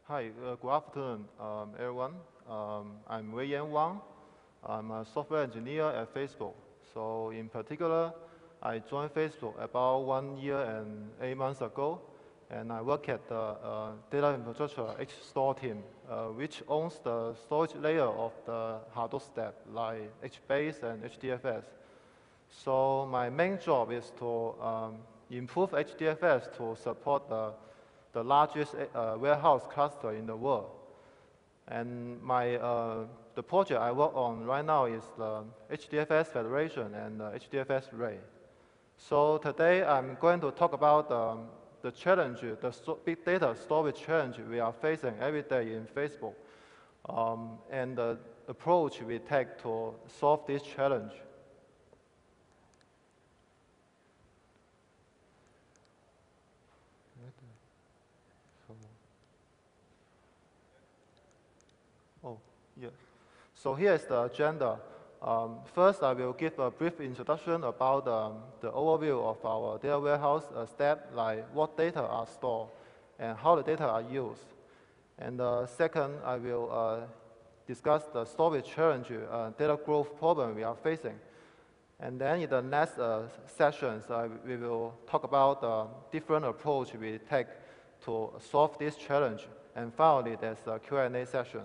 Hi, good afternoon, everyone. I'm Wei-Yan Wang. I'm a software engineer at Facebook. So in particular, I joined Facebook about 1 year and 8 months ago, and I work at the data infrastructure HStore team, which owns the storage layer of the Hadoop stack, like HBase and HDFS. So my main job is to improve HDFS to support the largest warehouse cluster in the world. And the project I work on right now is the HDFS Federation and the HDFS Ray. So today I'm going to talk about the challenge, the big data storage challenge we are facing every day in Facebook, and the approach we take to solve this challenge. Oh, yeah. So here is the agenda. First, I will give a brief introduction about the overview of our data warehouse step, like what data are stored and how the data are used. And second, I will discuss the storage challenge, data growth problem we are facing. And then in the next sessions, we will talk about the different approach we take to solve this challenge. And finally, there's a Q&A session.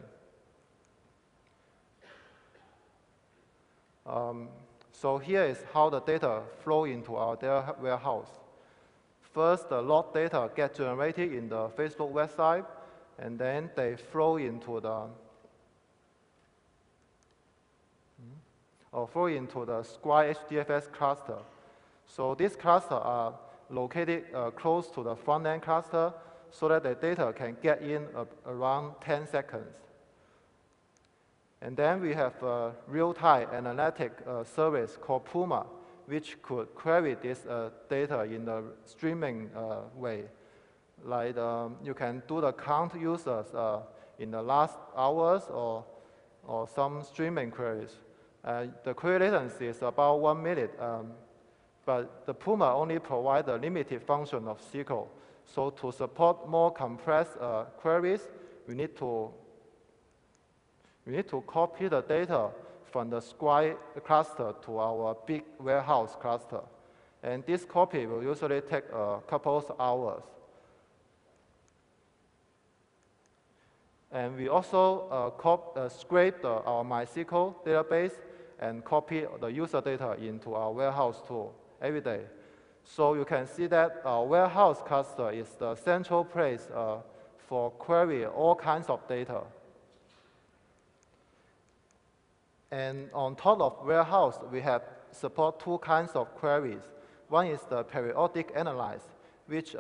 So here is how the data flow into our data warehouse. First, the log data get generated in the Facebook website, and then they flow into the Square HDFS cluster. So these clusters are located close to the front-end cluster so that the data can get in around 10 seconds. And then we have a real-time analytic service called Puma, which could query this data in a streaming way. Like you can do the count users in the last hours or some streaming queries. The query latency is about 1 minute, but the Puma only provides a limited function of SQL. So to support more compressed queries, we need to copy the data from the Square cluster to our big warehouse cluster. And this copy will usually take a couple of hours. And we also scrape our MySQL database and copy the user data into our warehouse tool every day. So you can see that our warehouse cluster is the central place for query all kinds of data. And on top of warehouse, we have support two kinds of queries. One is the periodic analyze, which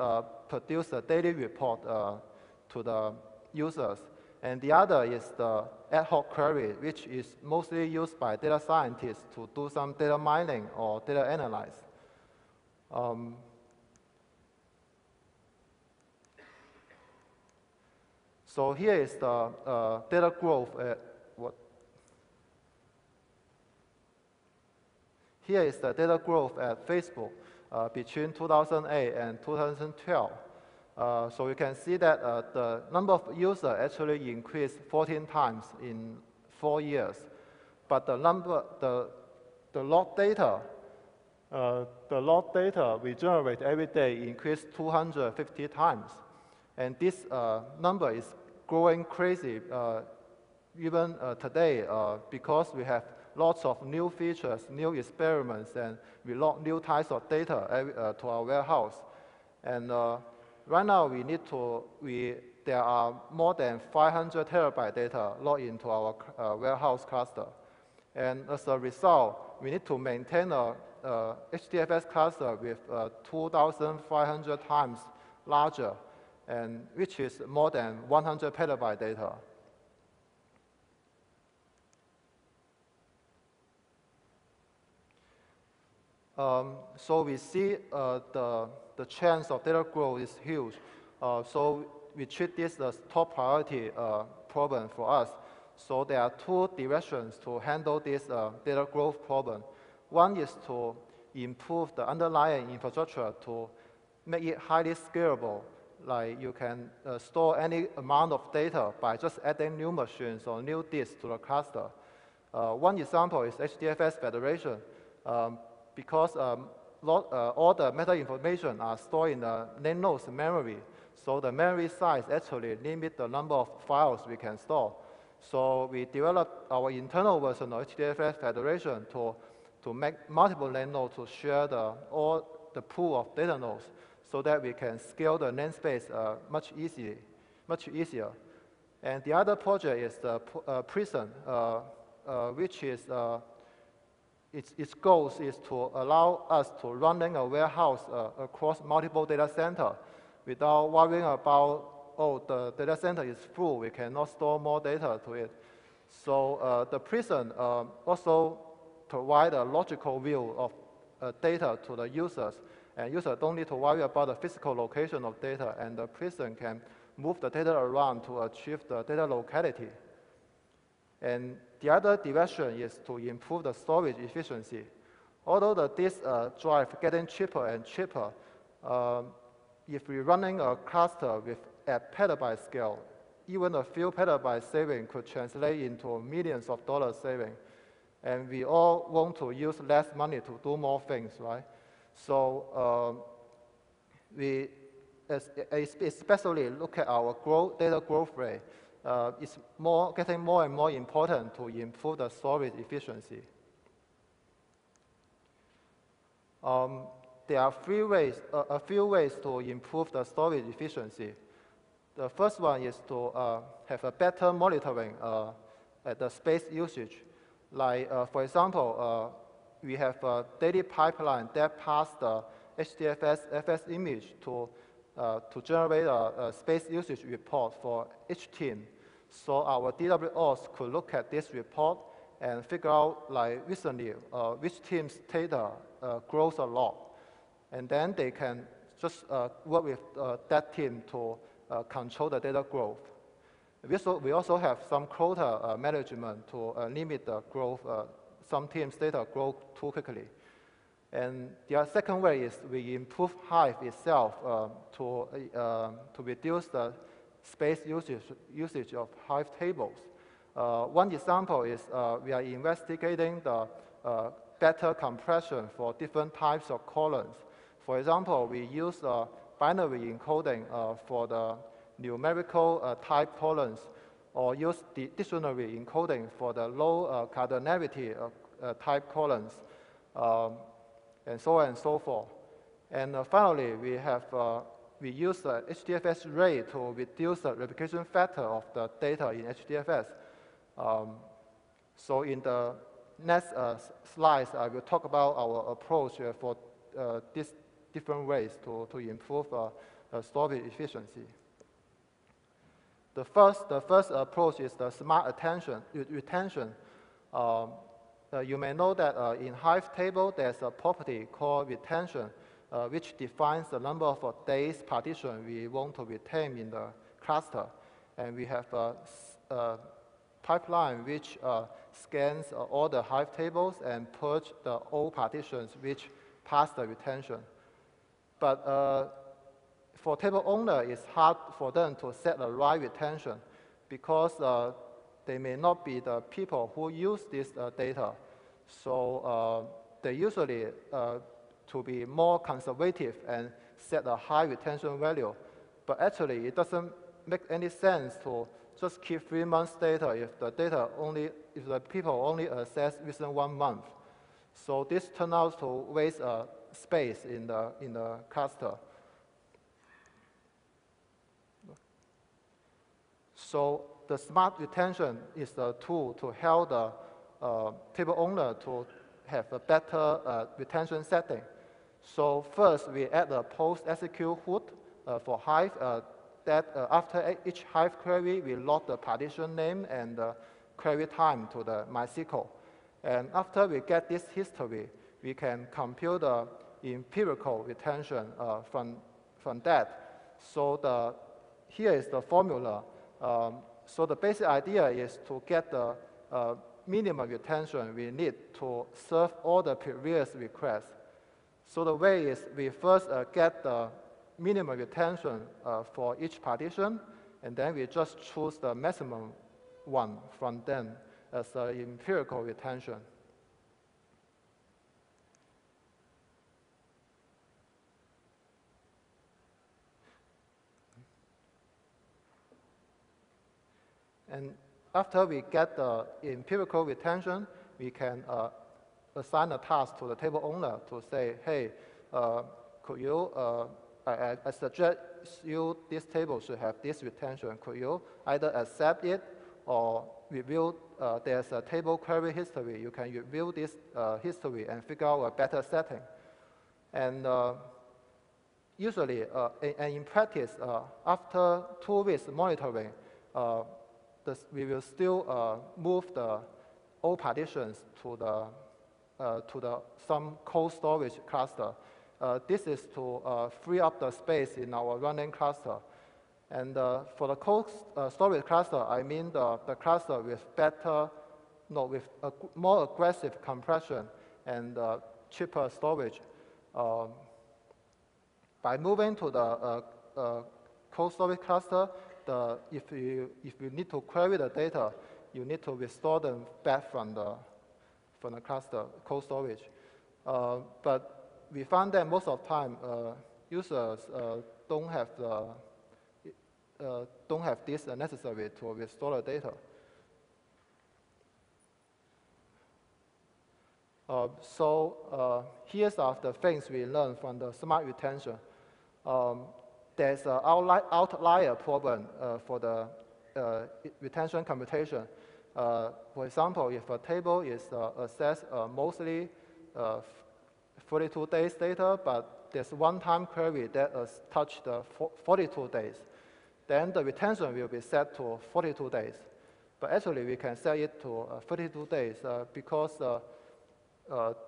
produce a daily report to the users. And the other is the ad hoc query, which is mostly used by data scientists to do some data mining or data analyze. So here is the data growth. Here is the data growth at Facebook between 2008 and 2012. So you can see that the number of users actually increased 14 times in 4 years. But the log data we generate every day increased 250 times. And this number is growing crazy even today because we have lots of new features, new experiments, and we log new types of data to our warehouse. And right now, there are more than 500 terabyte data logged into our warehouse cluster. And as a result, we need to maintain a HDFS cluster with 2,500 times larger, and which is more than 100 petabyte data. So we see the chance of data growth is huge. So we treat this as top priority problem for us. So there are two directions to handle this data growth problem. One is to improve the underlying infrastructure to make it highly scalable Like you can store any amount of data by just adding new machines or new disks to the cluster. One example is HDFS federation, because all the meta information are stored in the name node's memory. So the memory size actually limits the number of files we can store. So we developed our internal version of HDFS federation to make multiple name nodes to share all the pool of data nodes, so that we can scale the namespace much easier. And the other project is the Prison, which is its goal is to allow us to running a warehouse across multiple data centers without worrying about, oh, the data center is full, we cannot store more data to it. So the Prison also provide a logical view of data to the users, and users don't need to worry about the physical location of data, and the Prison can move the data around to achieve the data locality. And the other direction is to improve the storage efficiency. Although the disk drive getting cheaper and cheaper, if we're running a cluster with at petabyte scale, even a few petabyte saving could translate into millions of dollars saving. And we all want to use less money to do more things, right? So we especially look at our data growth rate. It's getting more and more important to improve the storage efficiency. There are a few ways to improve the storage efficiency. The first one is to have a better monitoring at the space usage. Like, for example, we have a daily pipeline that passes the HDFS FS image to generate a space usage report for each team. So our DWOs could look at this report and figure out, like, recently, which team's data grows a lot. And then they can just work with that team to control the data growth. We also have some quota management to limit the growth. Some teams' data grow too quickly. And the second way is we improve Hive itself to reduce the space usage of Hive tables. One example is we are investigating the better compression for different types of columns. For example, we use binary encoding for the numerical type columns, or use the dictionary encoding for the low cardinality type columns, and so on and so forth. And finally, we use the HDFS array to reduce the replication factor of the data in HDFS. So in the next slides, I will talk about our approach for these different ways to improve storage efficiency. The first approach is the smart retention. You may know that in Hive table, there's a property called retention, which defines the number of days partition we want to retain in the cluster. And we have a pipeline which scans all the Hive tables and purge the old partitions which pass the retention. But for table owner, it's hard for them to set the right retention because they may not be the people who use this data. So they usually, to be more conservative and set a high retention value. But actually, it doesn't make any sense to just keep 3 months data if the people only access within 1 month. So this turns out to waste space in the cluster. So the smart retention is the tool to help the table owner to have a better retention setting. So first, we add a post-execute hood for Hive that after each Hive query, we log the partition name and the query time to the MySQL. And after we get this history, we can compute the empirical retention from that. So here is the formula. So the basic idea is to get the minimum retention we need to serve all the previous requests. So the way is we first get the minimum retention for each partition, and then we just choose the maximum one from them as empirical retention. And after we get the empirical retention, we can assign a task to the table owner to say, hey, could you, I suggest you this table should have this retention. Could you either accept it or review, there's a table query history. You can review this history and figure out a better setting. And usually, and in practice, after 2 weeks monitoring, we will still move the old partitions to some cold storage cluster. This is to free up the space in our running cluster. And for the cold storage cluster, I mean the cluster with with a more aggressive compression and cheaper storage. By moving to the cold storage cluster, if you need to query the data, you need to restore them back from the cluster cold storage. But we found that most of the time users don't have this necessary to restore the data. Here's the things we learned from the smart retention. There's an outlier problem for the retention computation. For example, if a table is accessed mostly 42 days data, but there's one-time query that touched 42 days, then the retention will be set to 42 days. But actually, we can set it to 32 days because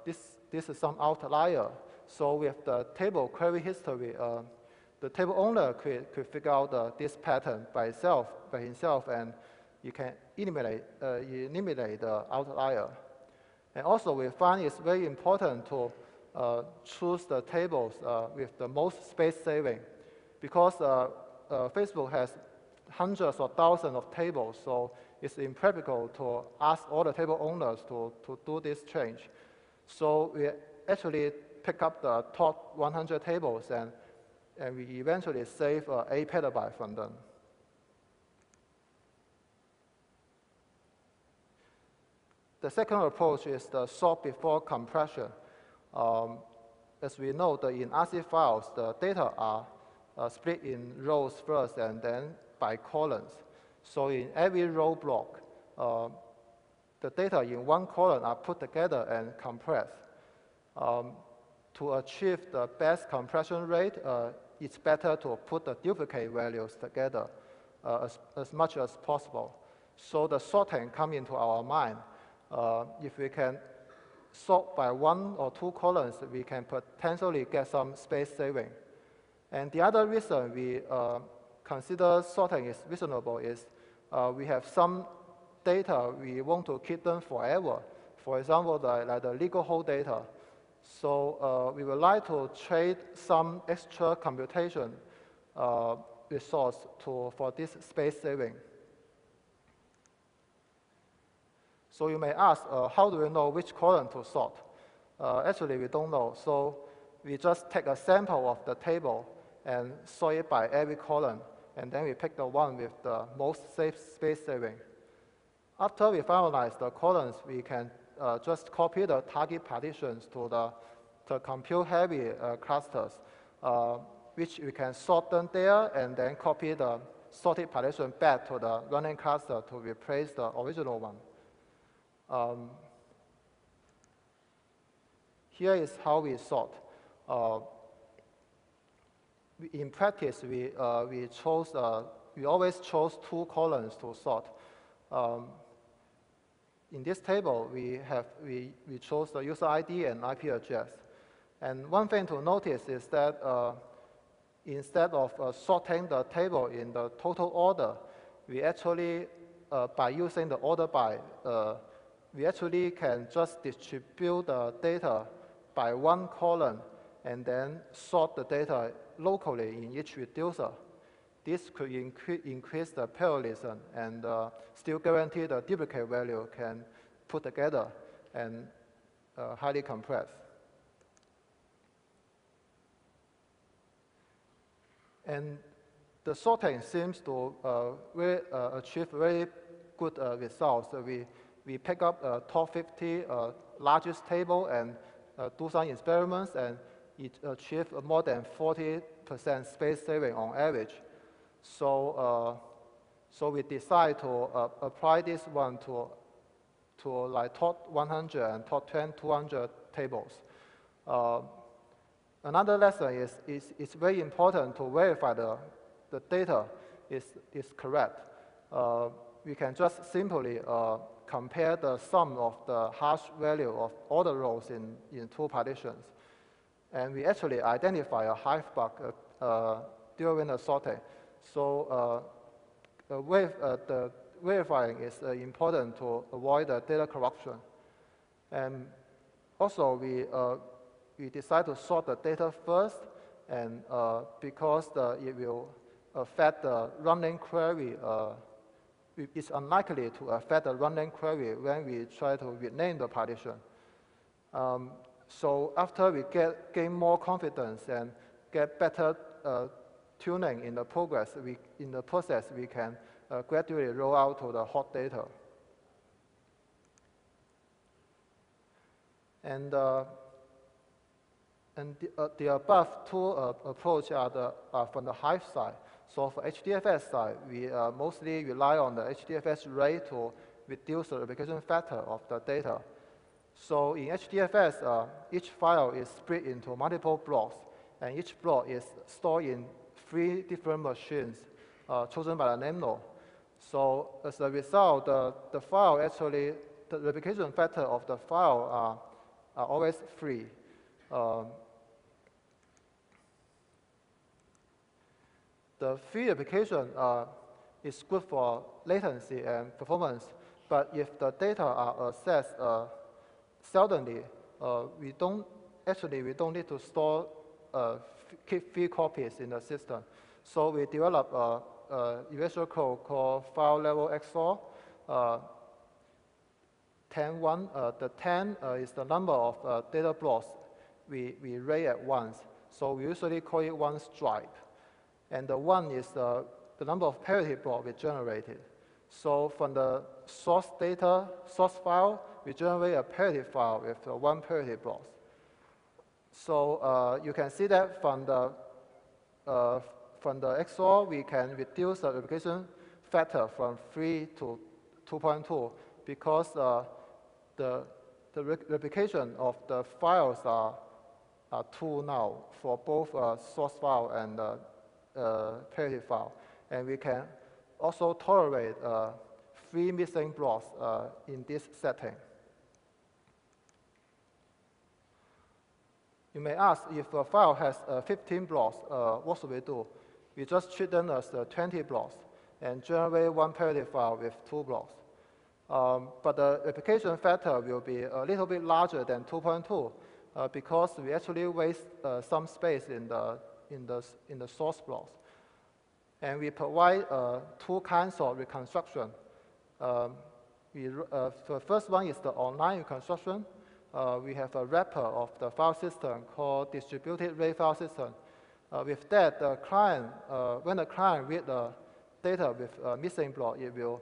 this is some outlier. So with the table query history, the table owner could figure out this pattern by himself, and you can eliminate the outlier. And also, we find it's very important to choose the tables with the most space saving, because Facebook has hundreds or thousands of tables, so it's impractical to ask all the table owners to do this change. So we actually pick up the top 100 tables, and we eventually save 8 petabytes from them. The second approach is the sort before compression. As we know, in RC files, the data are split in rows first and then by columns. So in every row block, the data in one column are put together and compressed. To achieve the best compression rate, it's better to put the duplicate values together as much as possible. So the sorting comes into our mind. If we can sort by 1 or 2 columns, we can potentially get some space saving. And the other reason we consider sorting is reasonable is we have some data we want to keep them forever. For example, like the legal hold data. So we would like to trade some extra computation resource for this space saving. So you may ask, how do we know which column to sort? Actually, we don't know. So we just take a sample of the table and sort it by every column, and then we pick the one with the most safe space saving. After we finalize the columns, we can just copy the target partitions to the compute-heavy clusters, which we can sort them there and then copy the sorted partition back to the running cluster to replace the original one. Here is how we sort. In practice, we always chose 2 columns to sort. In this table, we chose the user ID and IP address. And one thing to notice is that instead of sorting the table in the total order, we actually, by using the order by, we actually can just distribute the data by 1 column and then sort the data locally in each reducer. This could increase the parallelism and still guarantee the duplicate value can put together and highly compress. And the sorting seems to achieve very good results. So we pick up top 50 largest table and do some experiments, and it achieved more than 40% space saving on average. So, so we decide to apply this one to like top 100 and top 200 tables. Another lesson is it's very important to verify the data is correct. We can just simply compare the sum of the hash value of all the rows in two partitions. And we actually identify a Hive bug during the sorting. So the verifying is important to avoid the data corruption. And also we decide to sort the data first, and because it will affect the running query, it's unlikely to affect the running query when we try to rename the partition. So after we gain more confidence and get better tuning in the process, we can gradually roll out to the hot data. And the above two approaches are from the Hive side. So for HDFS side, we mostly rely on the HDFS rate to reduce the replication factor of the data. So in HDFS, each file is split into multiple blocks, and each block is stored in 3 different machines chosen by the name node. So as a result, the file actually, the replication factor of the file are always 3. The free replication is good for latency and performance, but if the data are accessed seldomly, we don't need to store keep 3 copies in the system. So we develop a erasure code called file level XOR. 10.1, the 10 is the number of data blocks we array at once. So we usually call it one stripe. And the 1 is the number of parity blocks we generated. So from the source file, we generate a parity file with 1 parity block. So you can see that from the XOR, we can reduce the replication factor from 3 to 2.2 because the replication of the files are 2 now for both source file and parity file. And we can also tolerate 3 missing blocks in this setting. You may ask, if a file has 15 blocks, what should we do? We just treat them as 20 blocks and generate 1 parity file with 2 blocks. But the replication factor will be a little bit larger than 2.2 because we actually waste some space in the source blocks. And we provide 2 kinds of reconstruction. The first one is the online reconstruction. We have a wrapper of the file system called distributed RAID file system. With that, the client, when the client reads the data with a missing block, it will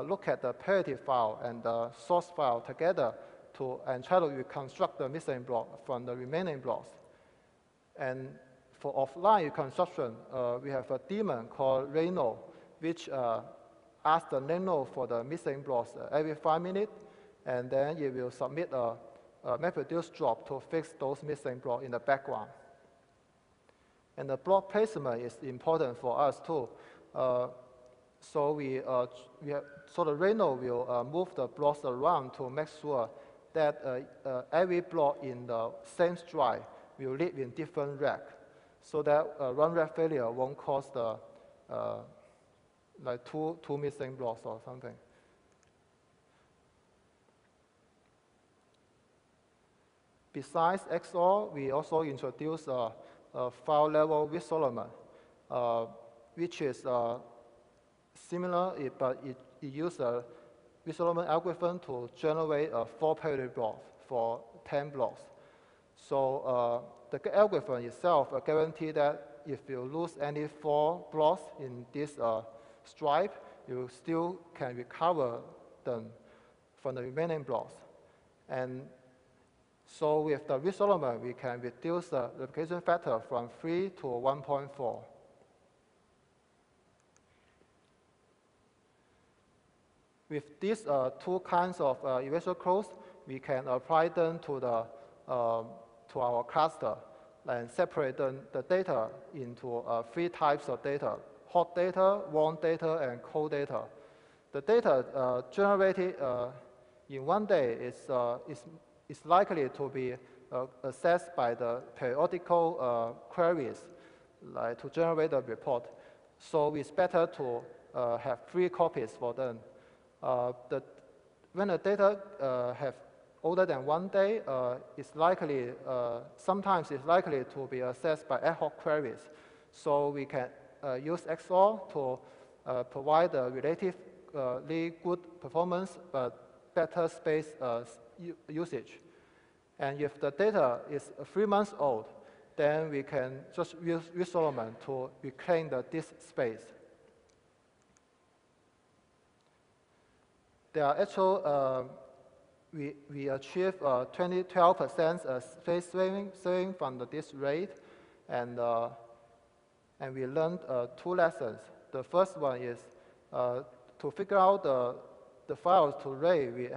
look at the parity file and the source file together and try to reconstruct the missing block from the remaining blocks. And for offline reconstruction, we have a daemon called RAID node, which asks the name node for the missing blocks every 5 minutes, and then it will submit a MapReduce job to fix those missing blocks in the background. And the block placement is important for us too. So the RAID node will move the blocks around to make sure that every block in the same stripe will live in different racks, so that run rack failure won't cause the like two missing blocks or something. besides XOR, we also introduced a file level resolvement, which is similar, but it uses a resolvement algorithm to generate a 4-parity block for 10 blocks. So the algorithm itself guarantees that if you lose any 4 blocks in this stripe, you still can recover them from the remaining blocks. And so with the resolvement, we can reduce the replication factor from 3 to 1.4. With these 2 kinds of erasure codes, we can apply them to to our cluster and separate the data into 3 types of data: hot data, warm data, and cold data. The data generated in one day is likely to be assessed by the periodical queries to generate a report. So it's better to have 3 copies for them. When the data have older than 1 day, sometimes it's likely to be assessed by ad hoc queries. So we can use XOR to provide a relatively good performance, but better space usage. And if the data is 3 months old, then we can just use resolvement to reclaim the disk space. There are actual, we achieve 12% space saving from the disk RAID, and we learned 2 lessons. The first one is to figure out the files to RAID.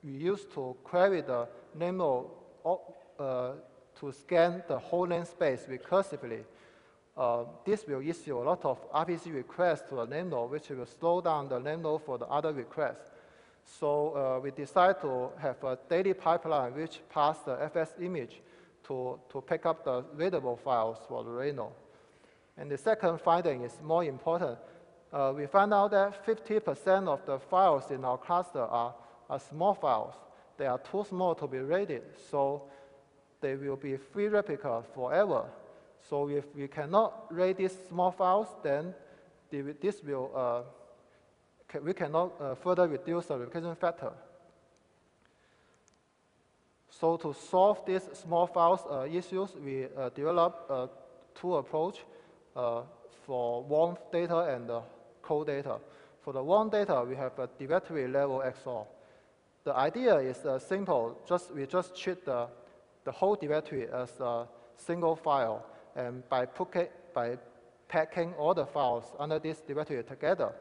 We used to query the name node to scan the whole namespace recursively. This will issue a lot of RPC requests to the name node, which will slow down the name node for the other requests. So we decided to have a daily pipeline which passes the FS image to pick up the readable files for the RAID node. And the second finding is more important. We found out that 50% of the files in our cluster are small files. They are too small to be rated, so they will be free replica forever. So if we cannot rate these small files, then we cannot further reduce the replication factor. So to solve these small files issues, we developed 2 approaches for warm data and cold data. For the warm data, we have a directory level XOR. The idea is simple. We just treat the whole directory as a single file, and by packing all the files under this directory together,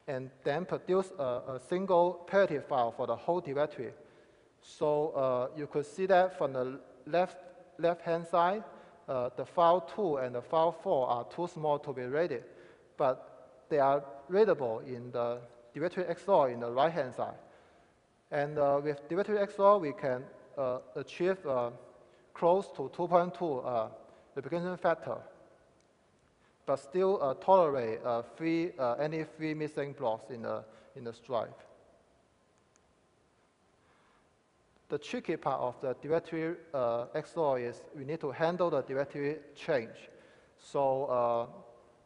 and then produce a single parity file for the whole directory. So you could see that from the left-hand side, the file 2 and the file 4 are too small to be rated, but they are readable in the directory XOR in the right-hand side. And with directory XOR, we can achieve close to 2.2 replication factor, but still tolerate any 3 missing blocks in the stripe. The tricky part of the directory XOR is we need to handle the directory change. So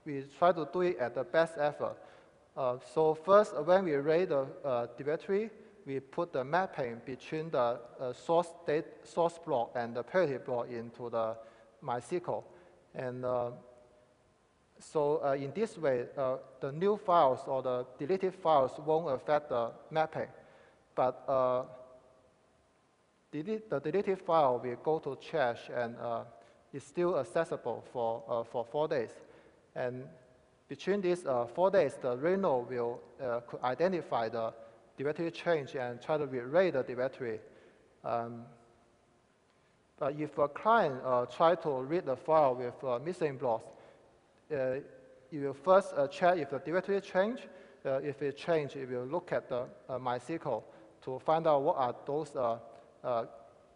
we try to do it at the best effort. So first, when we read the directory, we put the mapping between the source block and the parity block into the MySQL. And so in this way, the new files or the deleted files won't affect the mapping. But the deleted file will go to trash and is still accessible for 4 days. And between these 4 days, the RAID node will could identify the directory change and try to rewrite the directory. But if a client try to read the file with missing blocks, you will first check if the directory change. If it change, it will look at the MySQL to find out what are those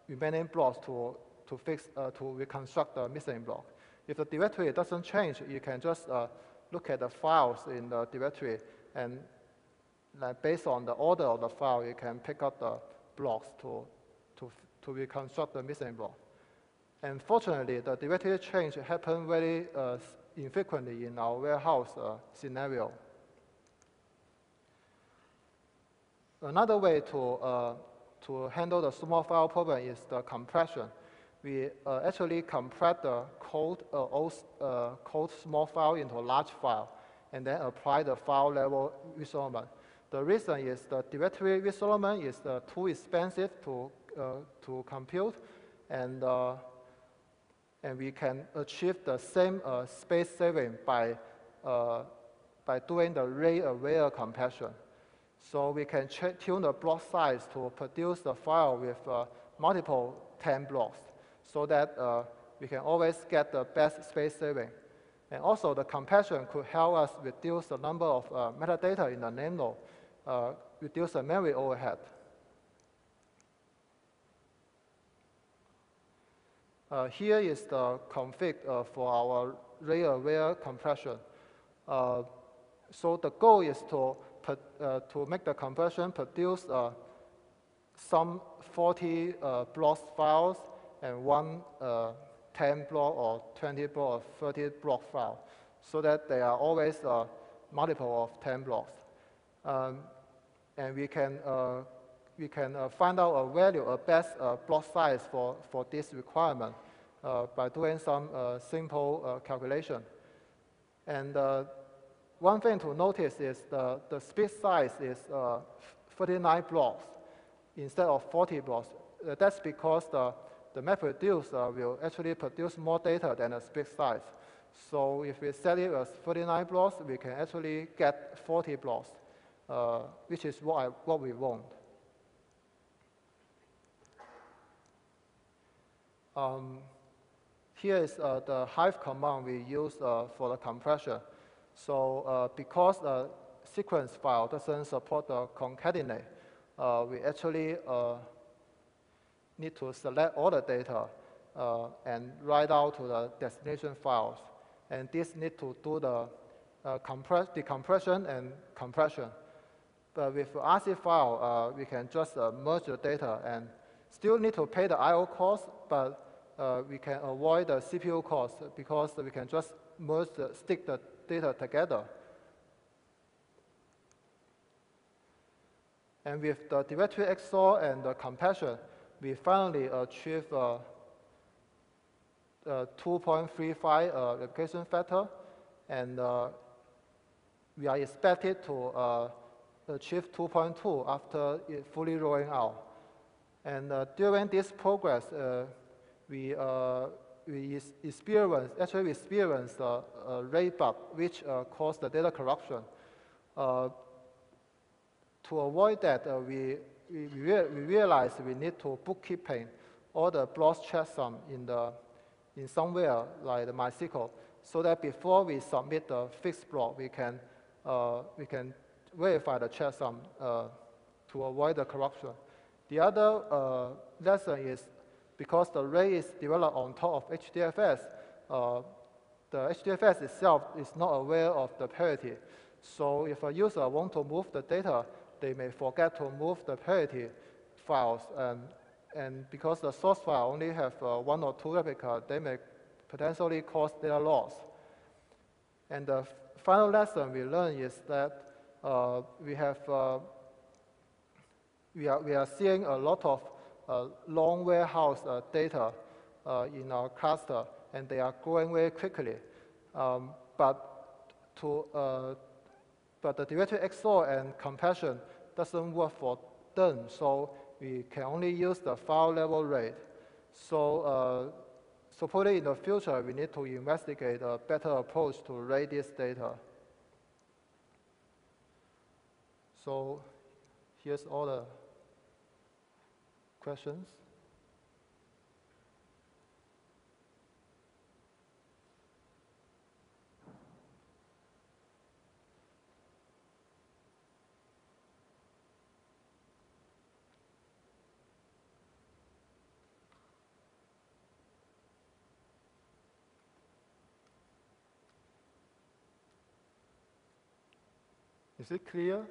remaining blocks to reconstruct the missing block. If the directory doesn't change, you can just look at the files in the directory, and based on the order of the file, you can pick up the blocks to to reconstruct the missing block. And fortunately, the directory change happened very infrequently in our warehouse scenario. Another way to handle the small file problem is the compression. We actually compress the code small file into a large file, and then apply the file level resolvement. The reason is the directory resolvement is too expensive to compute, and we can achieve the same space saving by doing the RAID-aware compression. So we can tune the block size to produce the file with multiple 10 blocks, so that we can always get the best space saving. And also, the compression could help us reduce the number of metadata in the name node, reduce the memory overhead. Here is the config for our RAID-aware compression. So the goal is to make the compression produce some 40 blocks files and one 10 block or 20 block or 30 block file, so that they are always multiple of 10 blocks. And we can find out a value, a best block size for this requirement by doing some simple calculation. And one thing to notice is the split size is 39 blocks instead of 40 blocks. That's because the MapReduce will actually produce more data than the split size. So if we set it as 39 blocks, we can actually get 40 blocks, which is what we want. Here is the Hive command we use for the compression. So because the sequence file doesn't support the concatenate, we actually need to select all the data and write out to the destination files. And this need to do the decompression and compression. But with RC file, we can just merge the data and still need to pay the I/O cost, but we can avoid the CPU cost because we can just stick the data together. And with the directory XOR and the compression, we finally achieve 2.35 replication factor, and we are expected to achieve 2.2 after it fully rolling out. And during this progress, we experienced a RAID bug, which caused the data corruption. To avoid that, we realized we need to bookkeeping all the blocks checksum in somewhere like the MySQL, so that before we submit the fixed block, we can verify the checksum to avoid the corruption. The other lesson is because the RAID is developed on top of HDFS, the HDFS itself is not aware of the parity. So if a user wants to move the data, they may forget to move the parity files. And because the source file only have 1 or 2 replicas, they may potentially cause data loss. And the final lesson we learned is that we are seeing a lot of long warehouse data in our cluster, and they are growing very quickly. But the directory XOR and compression doesn't work for them, so we can only use the file level RAID. So supposedly in the future, we need to investigate a better approach to RAID this data. So here's all the questions. Is it clear?